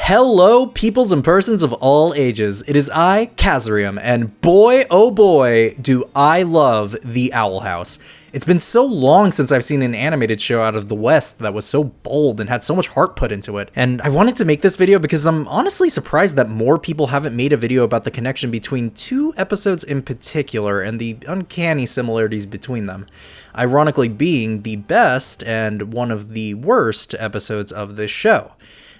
Hello, peoples and persons of all ages. It is I, Kazarium, and boy, oh boy, do I love the Owl House. It's been so long since I've seen an animated show out of the West that was so bold and had so much heart put into it. And I wanted to make this video because I'm honestly surprised that more people haven't made a video about the connection between two episodes in particular and the uncanny similarities between them. Ironically being the best and one of the worst episodes of this show.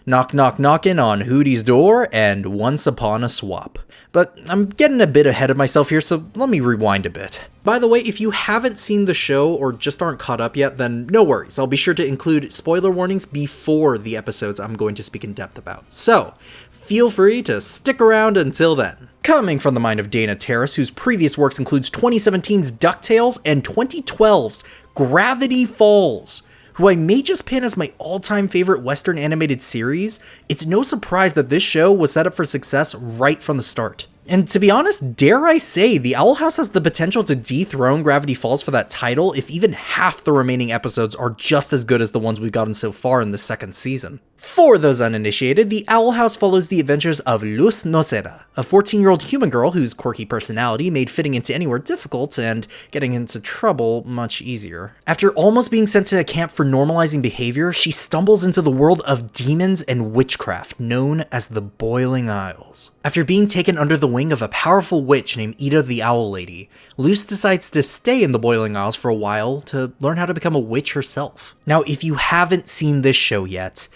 Knock Knock Knockin' on HOOTY'S door and Once Upon a Swap. But I'm getting a bit ahead of myself here, so let me rewind a bit. By the way, if you haven't seen the show or just aren't caught up yet, then no worries. I'll be sure to include spoiler warnings before the episodes I'm going to speak in depth about. So, feel free to stick around until then. Coming from the mind of Dana Terrace, whose previous works includes 2017's DuckTales and 2012's Gravity Falls, who I may just pin as my all-time favorite Western animated series, it's no surprise that this show was set up for success right from the start. And to be honest, dare I say, the Owl House has the potential to dethrone Gravity Falls for that title if even half the remaining episodes are just as good as the ones we've gotten so far in the second season. For those uninitiated, the Owl House follows the adventures of Luz Noceda, a 14-year-old human girl whose quirky personality made fitting into anywhere difficult and getting into trouble much easier. After almost being sent to a camp for normalizing behavior, she stumbles into the world of demons and witchcraft known as the Boiling Isles. After being taken under the wing of a powerful witch named Ida the Owl Lady, Luz decides to stay in the Boiling Isles for a while to learn how to become a witch herself. Now, if you haven't seen this show yet,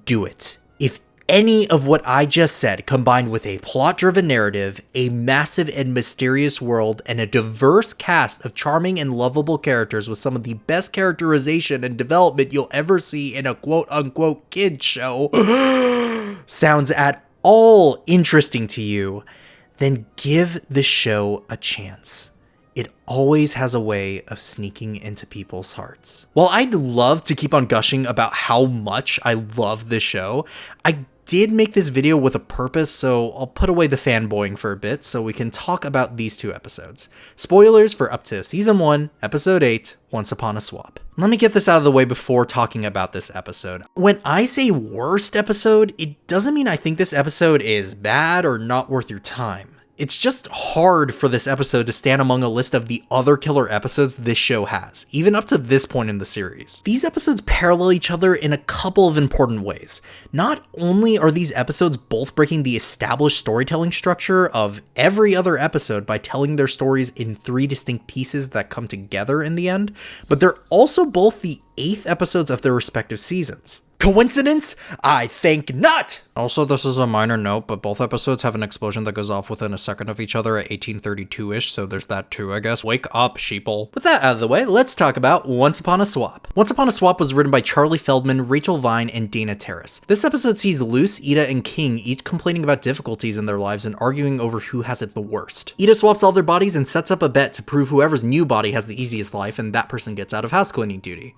do it. If any of what I just said, combined with a plot-driven narrative, a massive and mysterious world, and a diverse cast of charming and lovable characters with some of the best characterization and development you'll ever see in a quote-unquote kid show, sounds at all interesting to you, then give the show a chance. It always has a way of sneaking into people's hearts. While I'd love to keep on gushing about how much I love this show, I did make this video with a purpose, so I'll put away the fanboying for a bit so we can talk about these two episodes. Spoilers for up to Season 1, Episode 8, Once Upon a Swap. Let me get this out of the way before talking about this episode. When I say worst episode, it doesn't mean I think this episode is bad or not worth your time. It's just hard for this episode to stand among a list of the other killer episodes this show has, even up to this point in the series. These episodes parallel each other in a couple of important ways. Not only are these episodes both breaking the established storytelling structure of every other episode by telling their stories in 3 distinct pieces that come together in the end, but they're also both the 8th episodes of their respective seasons. Coincidence? I think not! Also, this is a minor note, but both episodes have an explosion that goes off within a second of each other at 1832-ish, so there's that too, I guess. Wake up, sheeple. With that out of the way, let's talk about Once Upon a Swap. Once Upon a Swap was written by Charlie Feldman, Rachel Vine, and Dana Terrace. This episode sees Luz, Ida, and King each complaining about difficulties in their lives and arguing over who has it the worst. Ida swaps all their bodies and sets up a bet to prove whoever's new body has the easiest life, and that person gets out of house cleaning duty.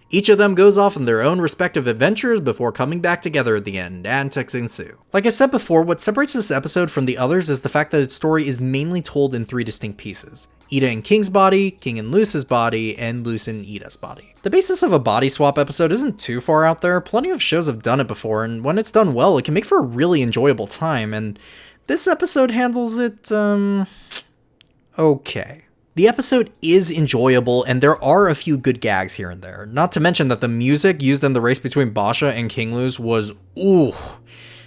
Each of them goes off on their own respective adventures before coming back together at the end. Antics ensue. Like I said before, what separates this episode from the others is the fact that its story is mainly told in 3 distinct pieces. Ida and King's body, King and Luz's body, and Luz and Ida's body. The basis of a body swap episode isn't too far out there. Plenty of shows have done it before, and when it's done well, it can make for a really enjoyable time, and this episode handles it, okay. The episode is enjoyable, and there are a few good gags here and there. Not to mention that the music used in the race between Basha and King Luz was, ooh,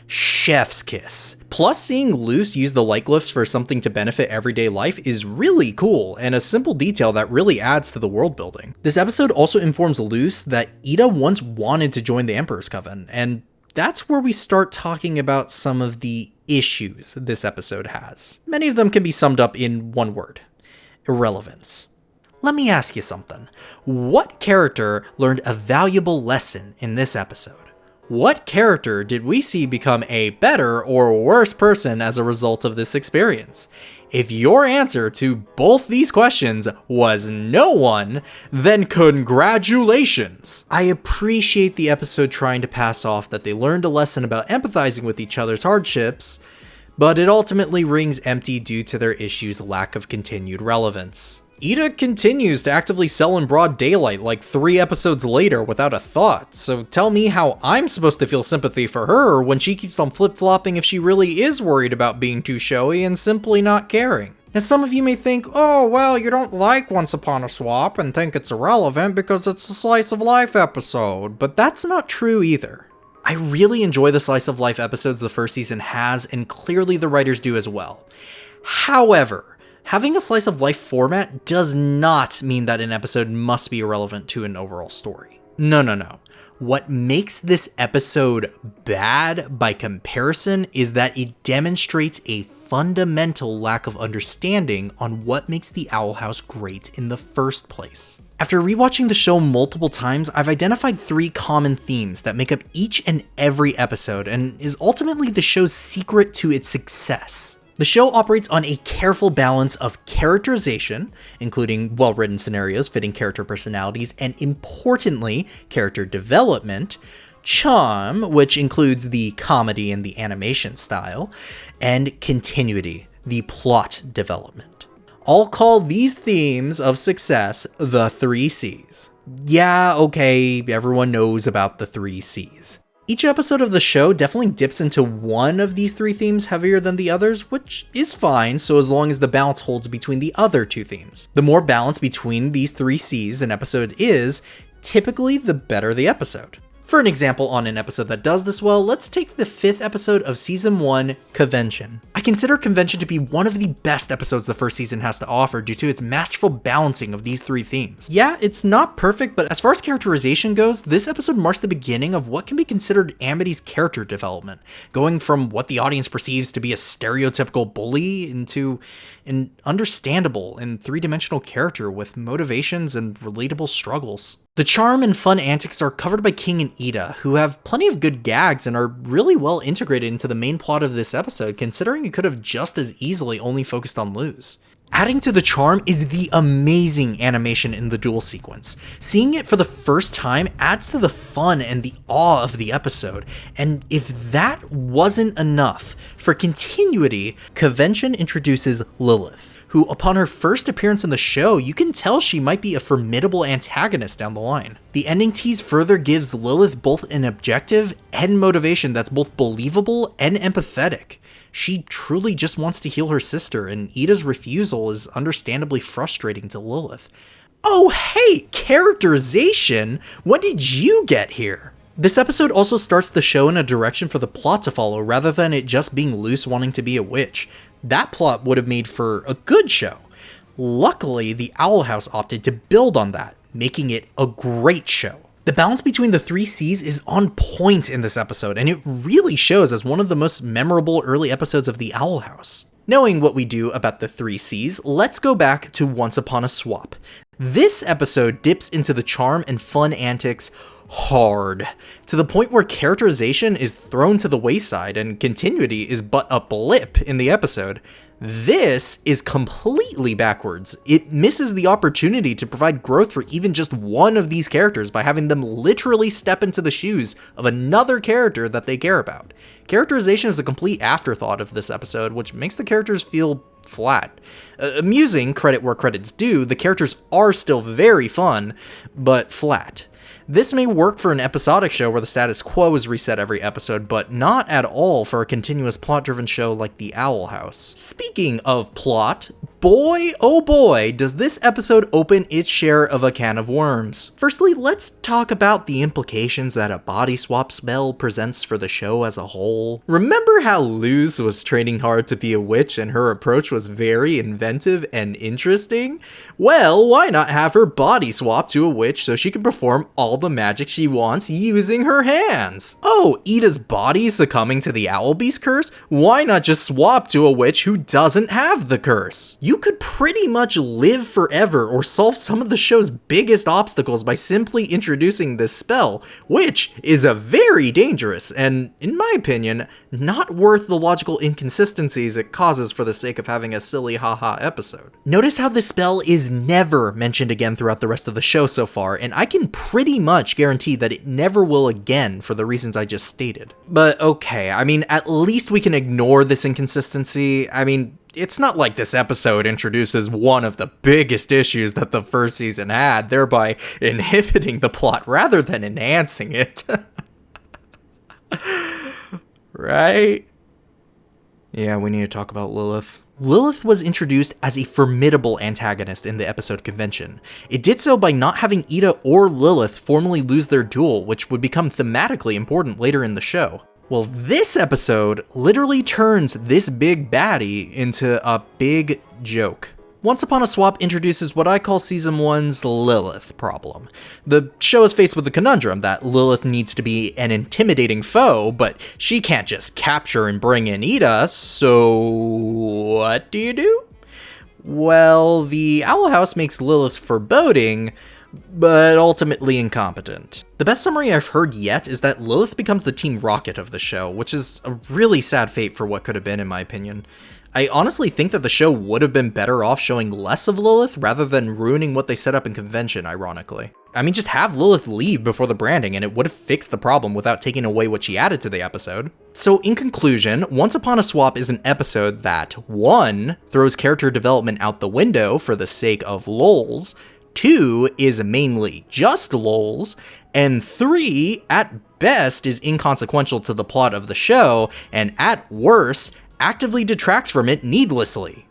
chef's kiss. Plus, seeing Luz use the light glyphs for something to benefit everyday life is really cool, and a simple detail that really adds to the world building. This episode also informs Luz that Ida once wanted to join the Emperor's Coven, and that's where we start talking about some of the issues this episode has. Many of them can be summed up in one word. Irrelevance. Let me ask you something. What character learned a valuable lesson in this episode? What character did we see become a better or worse person as a result of this experience? If your answer to both these questions was no one, then congratulations! I appreciate the episode trying to pass off that they learned a lesson about empathizing with each other's hardships, but it ultimately rings empty due to their issue's lack of continued relevance. Ida continues to actively sell in broad daylight like 3 episodes later without a thought, so tell me how I'm supposed to feel sympathy for her when she keeps on flip-flopping if she really is worried about being too showy and simply not caring. Now some of you may think, oh well, you don't like Once Upon a Swap and think it's irrelevant because it's a slice of life episode, but that's not true either. I really enjoy the slice of life episodes the first season has, and clearly the writers do as well. However, having a slice of life format does not mean that an episode must be irrelevant to an overall story. No. What makes this episode bad by comparison is that it demonstrates a fundamental lack of understanding on what makes the Owl House great in the first place. After rewatching the show multiple times, I've identified 3 common themes that make up each and every episode and is ultimately the show's secret to its success. The show operates on a careful balance of characterization, including well-written scenarios fitting character personalities, and importantly, character development, charm, which includes the comedy and the animation style, and continuity, the plot development. I'll call these themes of success the 3 C's. Yeah, okay, everyone knows about the 3 C's. Each episode of the show definitely dips into one of these 3 themes heavier than the others, which is fine so as long as the balance holds between the other 2 themes. The more balance between these 3 C's an episode is, typically the better the episode. For an example on an episode that does this well, let's take the 5th episode of Season 1, Covention. I consider Covention to be one of the best episodes the first season has to offer due to its masterful balancing of these 3 themes. Yeah, it's not perfect, but as far as characterization goes, this episode marks the beginning of what can be considered Amity's character development, going from what the audience perceives to be a stereotypical bully into an understandable and 3-dimensional character with motivations and relatable struggles. The charm and fun antics are covered by King and Ida, who have plenty of good gags and are really well integrated into the main plot of this episode, considering it could have just as easily only focused on Luz. Adding to the charm is the amazing animation in the duel sequence. Seeing it for the first time adds to the fun and the awe of the episode, and if that wasn't enough, for continuity, Covention introduces Lilith, who upon her first appearance in the show, you can tell she might be a formidable antagonist down the line. The ending tease further gives Lilith both an objective and motivation that's both believable and empathetic. She truly just wants to heal her sister, and Ida's refusal is understandably frustrating to Lilith. Oh hey, characterization? When did you get here? This episode also starts the show in a direction for the plot to follow rather than it just being Luz wanting to be a witch. That plot would have made for a good show. Luckily, the Owl House opted to build on that, making it a great show. The balance between the 3 C's is on point in this episode, and it really shows as one of the most memorable early episodes of the Owl House. Knowing what we do about the 3 C's, let's go back to Once Upon a Swap. This episode dips into the charm and fun antics hard, to the point where characterization is thrown to the wayside and continuity is but a blip in the episode. This is completely backwards. It misses the opportunity to provide growth for even just one of these characters by having them literally step into the shoes of another character that they care about. Characterization is a complete afterthought of this episode, which makes the characters feel flat. Amusing, credit where credit's due, the characters are still very fun, but flat. This may work for an episodic show where the status quo is reset every episode, but not at all for a continuous plot-driven show like The Owl House. Speaking of plot, boy oh boy does this episode open its share of a can of worms. Firstly, let's talk about the implications that a body swap spell presents for the show as a whole. Remember how Luz was training hard to be a witch and her approach was very inventive and interesting? Well, why not have her body swap to a witch so she can perform all the magic she wants using her hands? Oh, Ida's body succumbing to the Owlbeast curse? Why not just swap to a witch who doesn't have the curse? You could pretty much live forever or solve some of the show's biggest obstacles by simply introducing this spell, which is a very dangerous and, in my opinion, not worth the logical inconsistencies it causes for the sake of having a silly haha episode. Notice how this spell is never mentioned again throughout the rest of the show so far, and I can pretty much guarantee that it never will again for the reasons I just stated. But okay, I mean, at least we can ignore this inconsistency. I mean, it's not like this episode introduces one of the biggest issues that the first season had, thereby inhibiting the plot rather than enhancing it. Right? Yeah, we need to talk about Lilith. Lilith was introduced as a formidable antagonist in the episode Covention. It did so by not having Ida or Lilith formally lose their duel, which would become thematically important later in the show. Well, this episode literally turns this big baddie into a big joke. Once Upon a Swap introduces what I call Season 1's Lilith Problem. The show is faced with the conundrum that Lilith needs to be an intimidating foe, but she can't just capture and bring in Ida, so what do? Well, the Owl House makes Lilith foreboding, but ultimately incompetent. The best summary I've heard yet is that Lilith becomes the Team Rocket of the show, which is a really sad fate for what could have been, in my opinion. I honestly think that the show would have been better off showing less of Lilith rather than ruining what they set up in Covention, ironically. I mean, just have Lilith leave before the branding and it would have fixed the problem without taking away what she added to the episode. So in conclusion, Once Upon a Swap is an episode that 1. Throws character development out the window for the sake of lols, 2. Is mainly just lols, and 3. At best is inconsequential to the plot of the show, and at worst, actively detracts from it needlessly.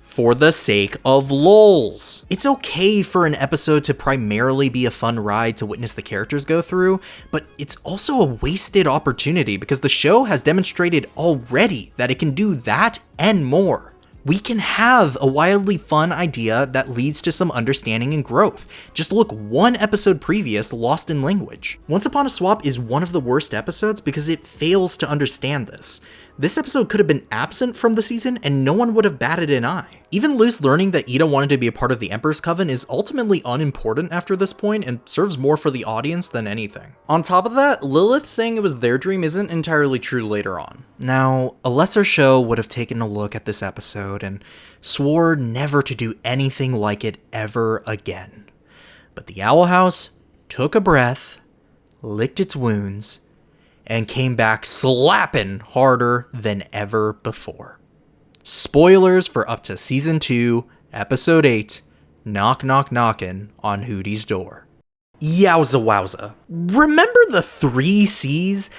For the sake of lols. It's okay for an episode to primarily be a fun ride to witness the characters go through, but it's also a wasted opportunity because the show has demonstrated already that it can do that and more. We can have a wildly fun idea that leads to some understanding and growth. Just look one episode previous, Lost in Language. Once Upon a Swap is one of the worst episodes because it fails to understand this. This episode could have been absent from the season and no one would have batted an eye. Even Luce learning that Ida wanted to be a part of the Emperor's Coven is ultimately unimportant after this point and serves more for the audience than anything. On top of that, Lilith saying it was their dream isn't entirely true later on. Now, a lesser show would have taken a look at this episode and swore never to do anything like it ever again. But the Owl House took a breath, licked its wounds, and came back slapping harder than ever before. Spoilers for up to Season 2, Episode 8, Knock Knock Knockin' on Hooty's Door. Yowza wowza. Remember the 3 C's?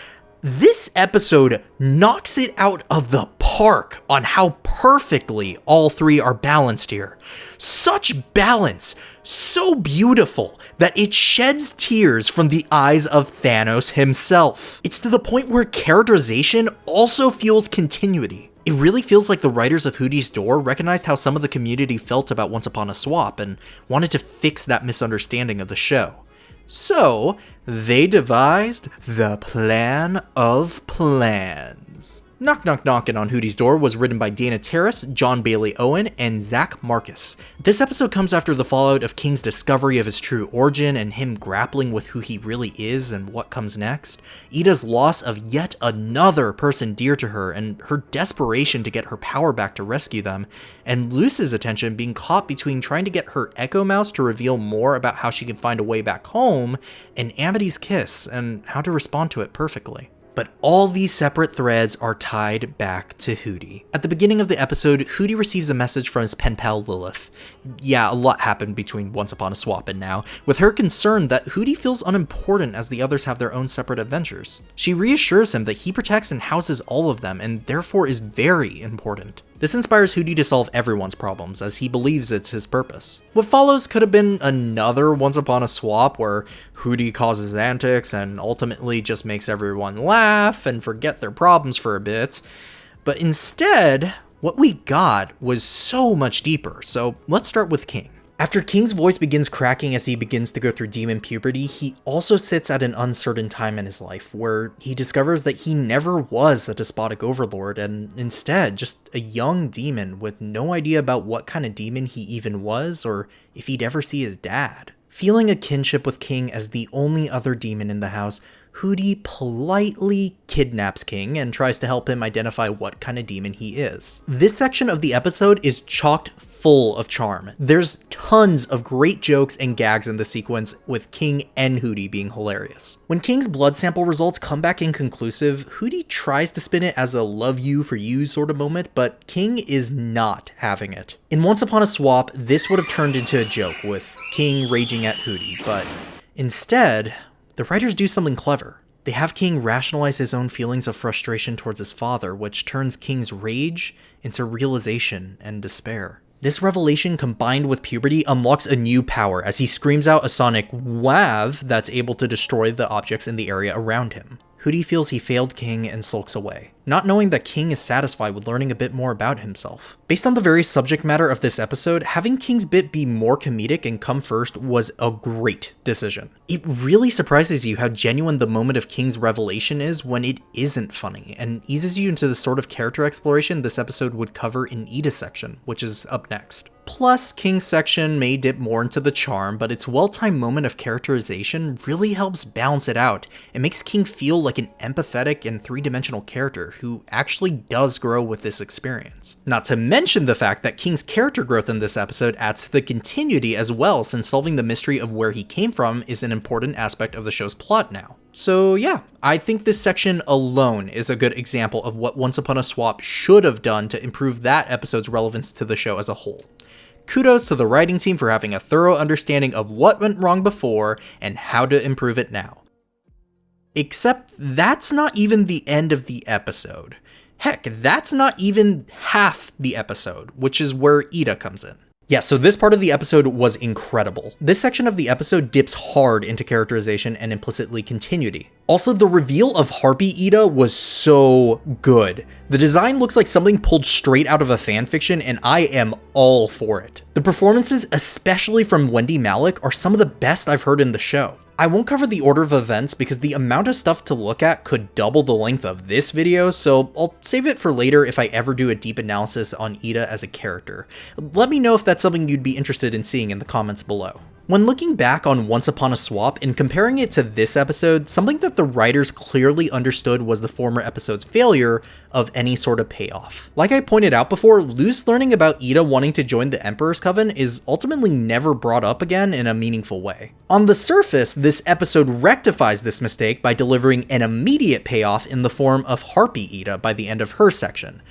This episode knocks it out of the park on how perfectly all 3 are balanced here. Such balance, so beautiful that it sheds tears from the eyes of Thanos himself. It's to the point where characterization also fuels continuity. It really feels like the writers of Hooty's Door recognized how some of the community felt about Once Upon a Swap and wanted to fix that misunderstanding of the show. So, they devised the Plan of Plans. Knock Knock Knockin' on Hooty's Door was written by Dana Terrace, John Bailey Owen, and Zach Marcus. This episode comes after the fallout of King's discovery of his true origin and him grappling with who he really is and what comes next, Ida's loss of yet another person dear to her and her desperation to get her power back to rescue them, and Luce's attention being caught between trying to get her Echo Mouse to reveal more about how she can find a way back home, and Amity's kiss and how to respond to it perfectly. But all these separate threads are tied back to Hooty. At the beginning of the episode, Hooty receives a message from his pen pal Lilith. Yeah, a lot happened between Once Upon a Swap and now, with her concerned that Hooty feels unimportant as the others have their own separate adventures. She reassures him that he protects and houses all of them and therefore is very important. This inspires Hooty to solve everyone's problems, as he believes it's his purpose. What follows could have been another Once Upon a Swap where Hooty causes antics and ultimately just makes everyone laugh and forget their problems for a bit. But instead, what we got was so much deeper, so let's start with King. After King's voice begins cracking as he begins to go through demon puberty, he also sits at an uncertain time in his life where he discovers that he never was a despotic overlord and instead just a young demon with no idea about what kind of demon he even was or if he'd ever see his dad. Feeling a kinship with King as the only other demon in the house, Hooty politely kidnaps King and tries to help him identify what kind of demon he is. This section of the episode is chocked full of charm. There's tons of great jokes and gags in the sequence, with King and Hooty being hilarious. When King's blood sample results come back inconclusive, Hooty tries to spin it as a love you for you sort of moment, but King is not having it. In Once Upon a Swap, this would have turned into a joke, with King raging at Hooty, but instead, the writers do something clever. They have King rationalize his own feelings of frustration towards his father, which turns King's rage into realization and despair. This revelation, combined with puberty, unlocks a new power as he screams out a sonic WAV that's able to destroy the objects in the area around him. Hooty feels he failed King and sulks away, not knowing that King is satisfied with learning a bit more about himself. Based on the very subject matter of this episode, having King's bit be more comedic and come first was a great decision. It really surprises you how genuine the moment of King's revelation is when it isn't funny, and eases you into the sort of character exploration this episode would cover in Ida's section, which is up next. Plus, King's section may dip more into the charm, but its well-timed moment of characterization really helps balance it out. It makes King feel like an empathetic and three-dimensional character who actually does grow with this experience. Not to mention the fact that King's character growth in this episode adds to the continuity as well, since solving the mystery of where he came from is an important aspect of the show's plot now. So yeah, I think this section alone is a good example of what Once Upon a Swap should have done to improve that episode's relevance to the show as a whole. Kudos to the writing team for having a thorough understanding of what went wrong before and how to improve it now. Except that's not even the end of the episode. Heck, that's not even half the episode, which is where Ida comes in. Yeah, so this part of the episode was incredible. This section of the episode dips hard into characterization and implicitly continuity. Also, the reveal of Harpy Ida was so good. The design looks like something pulled straight out of a fanfiction, and I am all for it. The performances, especially from Wendy Malick, are some of the best I've heard in the show. I won't cover the order of events because the amount of stuff to look at could double the length of this video, so I'll save it for later if I ever do a deep analysis on Ida as a character. Let me know if that's something you'd be interested in seeing in the comments below. When looking back on Once Upon a Swap and comparing it to this episode, something that the writers clearly understood was the former episode's failure of any sort of payoff. Like I pointed out before, loose learning about Ida wanting to join the Emperor's Coven is ultimately never brought up again in a meaningful way. On the surface, this episode rectifies this mistake by delivering an immediate payoff in the form of Harpy Ida by the end of her section.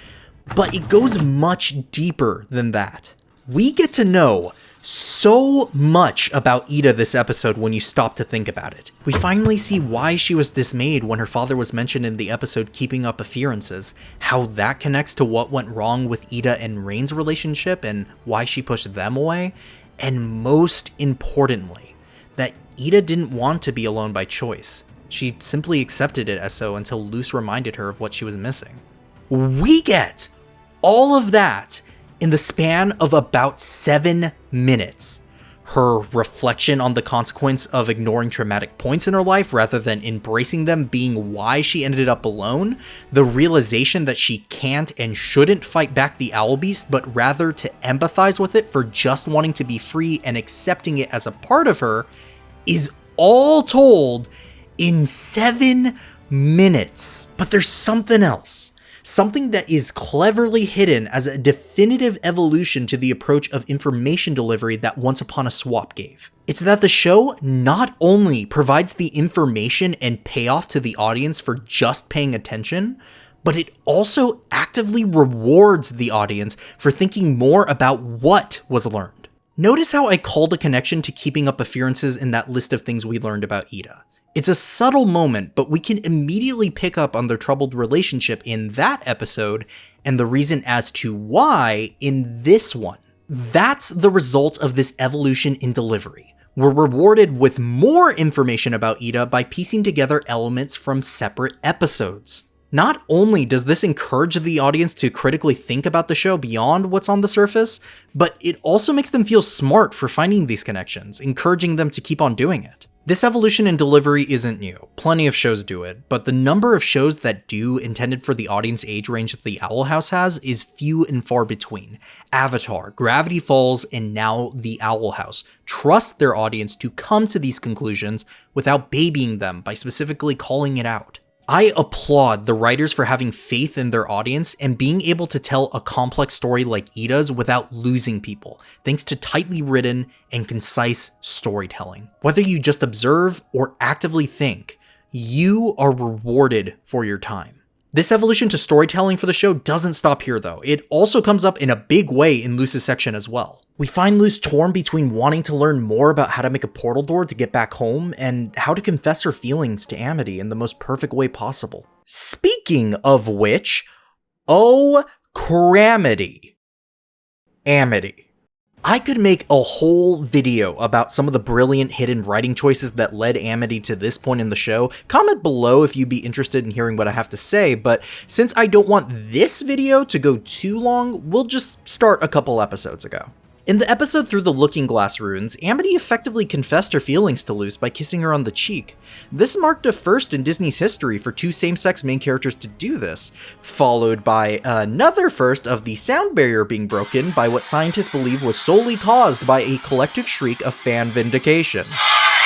But it goes much deeper than that. We get to know so much about Ida this episode when you stop to think about it. We finally see why she was dismayed when her father was mentioned in the episode Keeping Up Appearances, how that connects to what went wrong with Ida and Rain's relationship and why she pushed them away, and most importantly, that Ida didn't want to be alone by choice. She simply accepted it as so until Luce reminded her of what she was missing. We get all of that in the span of about 7 minutes. Her reflection on the consequence of ignoring traumatic points in her life rather than embracing them being why she ended up alone, the realization that she can't and shouldn't fight back the Owl Beast, but rather to empathize with it for just wanting to be free and accepting it as a part of her, is all told in 7 minutes. But there's something else. Something that is cleverly hidden as a definitive evolution to the approach of information delivery that Once Upon a Swap gave. It's that the show not only provides the information and payoff to the audience for just paying attention, but it also actively rewards the audience for thinking more about what was learned. Notice how I called a connection to Keeping Up Appearances in that list of things we learned about Ida. It's a subtle moment, but we can immediately pick up on their troubled relationship in that episode and the reason as to why in this one. That's the result of this evolution in delivery. We're rewarded with more information about Ida by piecing together elements from separate episodes. Not only does this encourage the audience to critically think about the show beyond what's on the surface, but it also makes them feel smart for finding these connections, encouraging them to keep on doing it. This evolution in delivery isn't new. Plenty of shows do it, but the number of shows that do intended for the audience age range that the Owl House has is few and far between. Avatar, Gravity Falls, and now the Owl House trust their audience to come to these conclusions without babying them by specifically calling it out. I applaud the writers for having faith in their audience and being able to tell a complex story like Ida's without losing people, thanks to tightly written and concise storytelling. Whether you just observe or actively think, you are rewarded for your time. This evolution to storytelling for the show doesn't stop here though. It also comes up in a big way in Luce's section as well. We find Luce torn between wanting to learn more about how to make a portal door to get back home and how to confess her feelings to Amity in the most perfect way possible. Speaking of which, oh, cramity. Amity. I could make a whole video about some of the brilliant hidden writing choices that led Amity to this point in the show. Comment below if you'd be interested in hearing what I have to say, but since I don't want this video to go too long, we'll just start a couple episodes ago. In the episode Through the Looking Glass Runes, Amity effectively confessed her feelings to Luce by kissing her on the cheek. This marked a first in Disney's history for two same-sex main characters to do this, followed by another first of the sound barrier being broken by what scientists believe was solely caused by a collective shriek of fan vindication.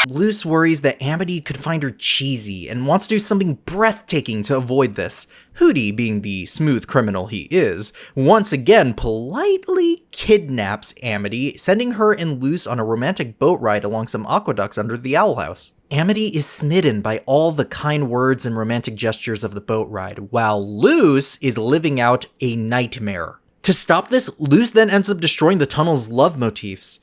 Luce worries that Amity could find her cheesy and wants to do something breathtaking to avoid this. Hooty, being the smooth criminal he is, once again politely kidnaps Amity, sending her and Luce on a romantic boat ride along some aqueducts under the Owl House. Amity is smitten by all the kind words and romantic gestures of the boat ride, while Luce is living out a nightmare. To stop this, Luce then ends up destroying the tunnel's love motifs,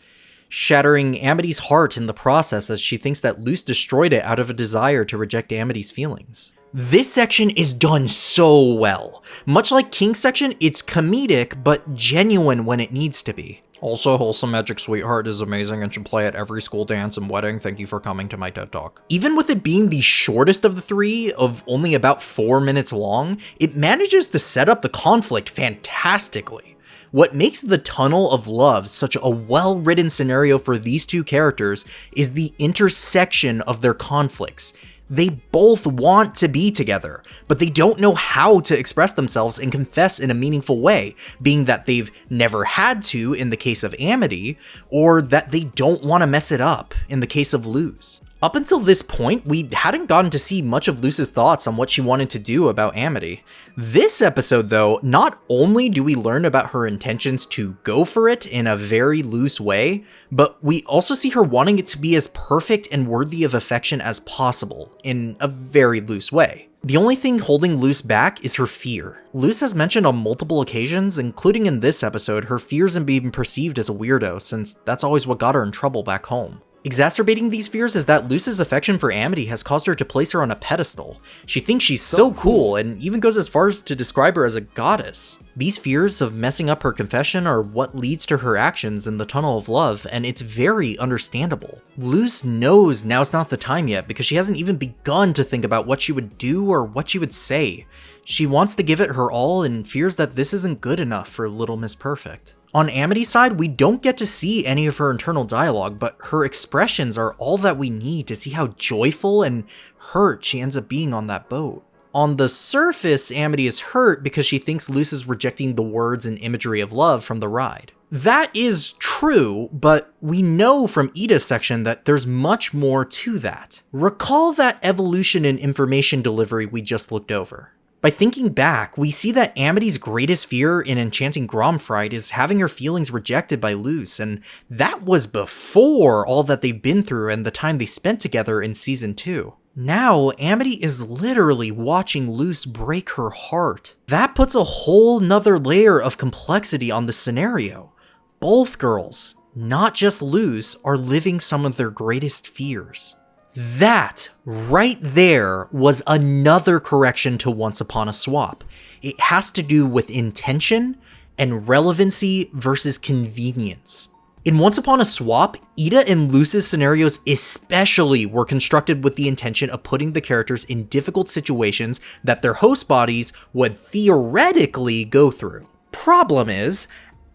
shattering Amity's heart in the process as she thinks that Luce destroyed it out of a desire to reject Amity's feelings. This section is done so well. Much like King's section, it's comedic but genuine when it needs to be. Also, Wholesome Magic Sweetheart is amazing and should play at every school dance and wedding. Thank you for coming to my TED Talk. Even with it being the shortest of the three, of only about 4 minutes long, it manages to set up the conflict fantastically. What makes the Tunnel of Love such a well-written scenario for these two characters is the intersection of their conflicts. They both want to be together, but they don't know how to express themselves and confess in a meaningful way, being that they've never had to in the case of Amity, or that they don't want to mess it up in the case of Luce. Up until this point, we hadn't gotten to see much of Luce's thoughts on what she wanted to do about Amity. This episode, though, not only do we learn about her intentions to go for it in a very loose way, but we also see her wanting it to be as perfect and worthy of affection as possible in a very loose way. The only thing holding Luce back is her fear. Luce has mentioned on multiple occasions, including in this episode, her fears in being perceived as a weirdo, since that's always what got her in trouble back home. Exacerbating these fears is that Luce's affection for Amity has caused her to place her on a pedestal. She thinks she's so cool and even goes as far as to describe her as a goddess. These fears of messing up her confession are what leads to her actions in the Tunnel of Love, and it's very understandable. Luce knows now's not the time yet because she hasn't even begun to think about what she would do or what she would say. She wants to give it her all and fears that this isn't good enough for Little Miss Perfect. On Amity's side, we don't get to see any of her internal dialogue, but her expressions are all that we need to see how joyful and hurt she ends up being on that boat. On the surface, Amity is hurt because she thinks Luce is rejecting the words and imagery of love from the ride. That is true, but we know from Ida's section that there's much more to that. Recall that evolution in information delivery we just looked over. By thinking back, we see that Amity's greatest fear in enchanting Gromfried is having her feelings rejected by Luce, and that was before all that they've been through and the time they spent together in Season 2. Now, Amity is literally watching Luce break her heart. That puts a whole nother layer of complexity on the scenario. Both girls, not just Luce, are living some of their greatest fears. That, right there, was another correction to Once Upon a Swap. It has to do with intention and relevancy versus convenience. In Once Upon a Swap, Ida and Luce's scenarios especially were constructed with the intention of putting the characters in difficult situations that their host bodies would theoretically go through. Problem is,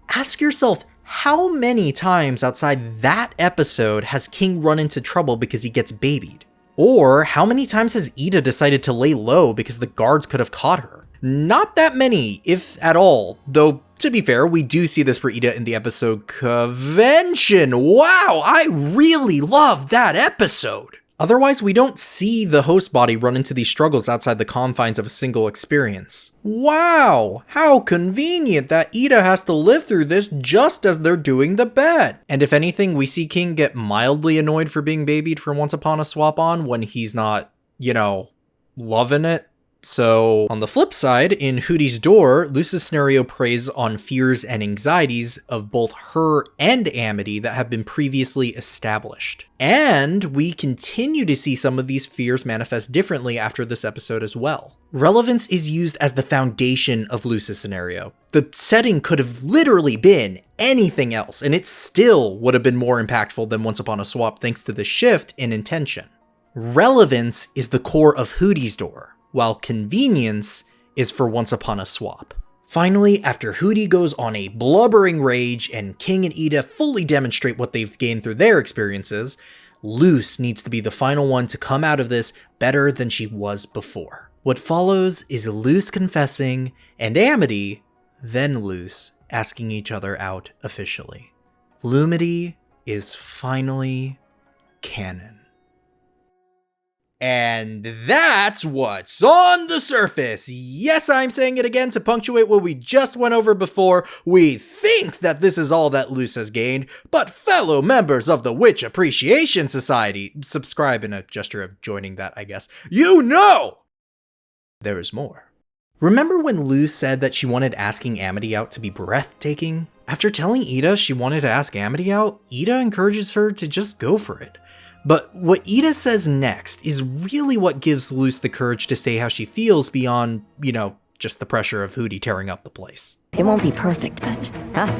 ask yourself How many times outside that episode has King run into trouble because he gets babied? Or how many times has Ida decided to lay low because the guards could have caught her? Not that many, if at all. Though, to be fair, we do see this for Ida in the episode Covention. Wow, I really love that episode. Otherwise, we don't see the host body run into these struggles outside the confines of a single experience. Wow, how convenient that Ida has to live through this just as they're doing the bed. And if anything, we see King get mildly annoyed for being babied for Once Upon a Swap On when he's not, loving it. So, on the flip side, in HOOTY'S door, Luce's scenario preys on fears and anxieties of both her and Amity that have been previously established. And we continue to see some of these fears manifest differently after this episode as well. Relevance is used as the foundation of Luce's scenario. The setting could have literally been anything else, and it still would have been more impactful than Once Upon a Swap thanks to the shift in intention. Relevance is the core of HOOTY'S door, while convenience is for Once Upon a Swap. Finally, after HOOTY goes on a blubbering rage and King and Ida fully demonstrate what they've gained through their experiences, Luce needs to be the final one to come out of this better than she was before. What follows is Luce confessing and Amity, then Luce, asking each other out officially. Lumity is finally canon. And that's what's on the surface. Yes, I'm saying it again to punctuate what we just went over before. We think that this is all that Luce has gained, but fellow members of the Witch Appreciation Society, subscribe in a gesture of joining that, I guess, there is more. Remember when Luce said that she wanted asking Amity out to be breathtaking? After telling Ida she wanted to ask Amity out, Ida encourages her to just go for it. But what Ida says next is really what gives Luce the courage to say how she feels beyond, just the pressure of HOOTY tearing up the place. It won't be perfect, but...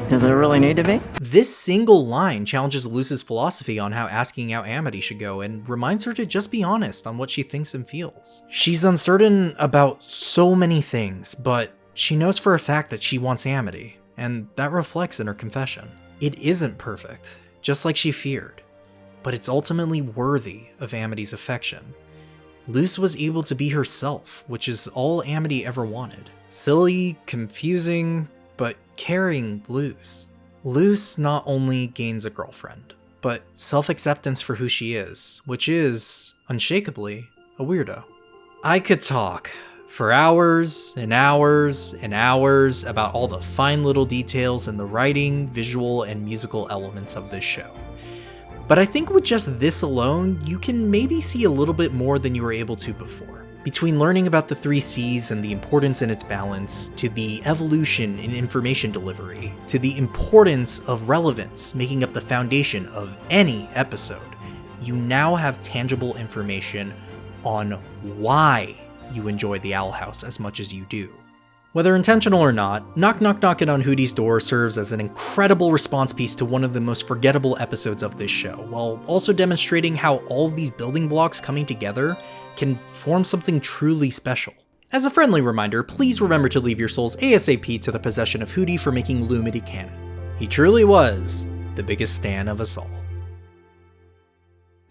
does it really need to be? This single line challenges Luce's philosophy on how asking out Amity should go and reminds her to just be honest on what she thinks and feels. She's uncertain about so many things, but she knows for a fact that she wants Amity, and that reflects in her confession. It isn't perfect, just like she feared, but it's ultimately worthy of Amity's affection. Luce was able to be herself, which is all Amity ever wanted. Silly, confusing, but caring Luce. Luce not only gains a girlfriend, but self-acceptance for who she is, which is, unshakably, a weirdo. I could talk for hours and hours and hours about all the fine little details in the writing, visual, and musical elements of this show. But I think with just this alone, you can maybe see a little bit more than you were able to before. Between learning about the 3 C's and the importance in its balance, to the evolution in information delivery, to the importance of relevance making up the foundation of any episode, you now have tangible information on why you enjoy the Owl House as much as you do. Whether intentional or not, Knockin' on HOOTY'S door serves as an incredible response piece to one of the most forgettable episodes of this show, while also demonstrating how all these building blocks coming together can form something truly special. As a friendly reminder, please remember to leave your souls ASAP to the possession of HOOTY for making Lumity canon. He truly was the biggest stan of us all.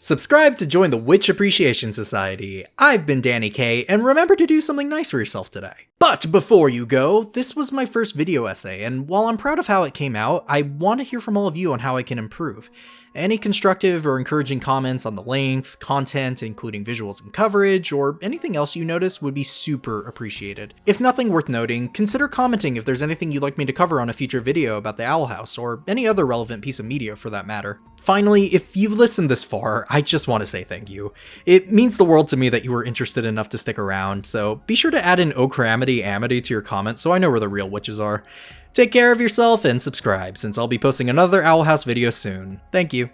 Subscribe to join the Witch Appreciation Society. I've been Danny K, and remember to do something nice for yourself today. But before you go, this was my first video essay, and while I'm proud of how it came out, I want to hear from all of you on how I can improve. Any constructive or encouraging comments on the length, content, including visuals and coverage, or anything else you notice would be super appreciated. If nothing worth noting, consider commenting if there's anything you'd like me to cover on a future video about the Owl House, or any other relevant piece of media for that matter. Finally, if you've listened this far, I just want to say thank you. It means the world to me that you were interested enough to stick around, so be sure to add an cramity Amity to your comments so I know where the real witches are. Take care of yourself and subscribe, since I'll be posting another Owl House video soon. Thank you.